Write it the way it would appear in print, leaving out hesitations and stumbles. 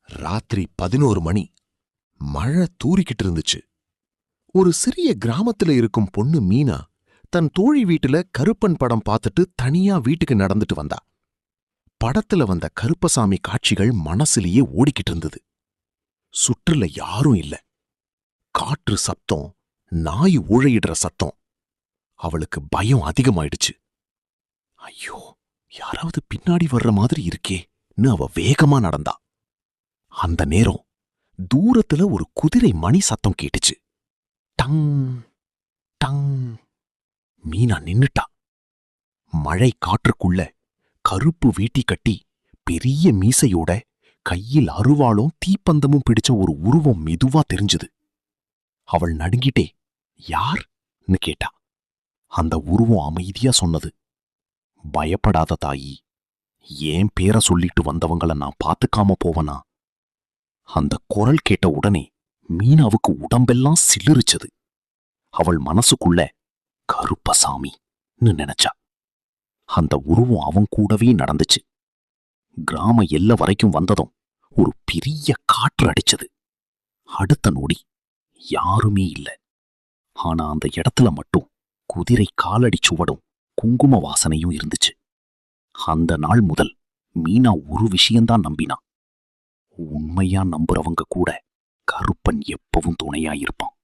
ராத்திரி 11 மணி. மழை தூறிக்கிட்டு இருந்துச்சு. ஒரு சிறிய கிராமத்துல இருக்கும் பொண்ணு மீனா தன் தோழி வீட்டுல கருப்பன் படம் பார்த்துட்டு தனியா வீட்டுக்கு நடந்துட்டு வந்தா. படத்துல வந்த கருப்பசாமி காட்சிகள் மனசுலயே ஓடிக்கிட்டு இருந்தது. சுற்றுல யாரும் இல்ல. காற்று சத்தம், நாய் ஊழையிடுற சத்தம். அவளுக்கு பயம் அதிகமாயிடுச்சு. ஐயோ, யாராவது பின்னாடி வர்ற மாதிரி இருக்கேன்னு அவ வேகமா நடந்தா. அந்த நேரம் தூரத்துல ஒரு குதிரை மணி சத்தம் கேட்டுச்சு. டங் டங். மீனா நின்னுட்டா. மழை காற்றுக்குள்ள கருப்பு வேட்டி கட்டி பெரிய மீசையோட கையில் அருவாளும் தீப்பந்தமும் பிடிச்ச ஒரு உருவம் மெதுவா தெரிஞ்சது. அவள் நடுங்கிட்டே யார்னு கேட்டா. அந்த உருவம் அமைதியா சொன்னது, பயப்படாத தாயி, ஏன் பேரை சொல்லிட்டு வந்தவங்கள நான் பாத்துக்காம போவனா? அந்த குரல் கேட்ட உடனே மீனாவுக்கு உடம்பெல்லாம் சிலிரிச்சது. அவள் மனசுக்குள்ள கருப்பசாமின்னு நினைச்சா. அந்த உருவம் அவன் கூடவே நடந்துச்சு. கிராம எல்லை வரைக்கும் வந்ததும் ஒரு பெரிய காற்று அடிச்சது. அடுத்த நொடி யாருமே இல்ல. ஆனா அந்த இடத்துல மட்டும் குதிரை காலடி சுவடும் குங்கும வாசனையும் இருந்துச்சு. அந்த நாள் முதல் மீனா ஒரு விஷயம்தான் நம்பினா. உண்மையா நம்புறவங்க கூட கருப்பன் எப்பவும் துணையாயிருப்பான்.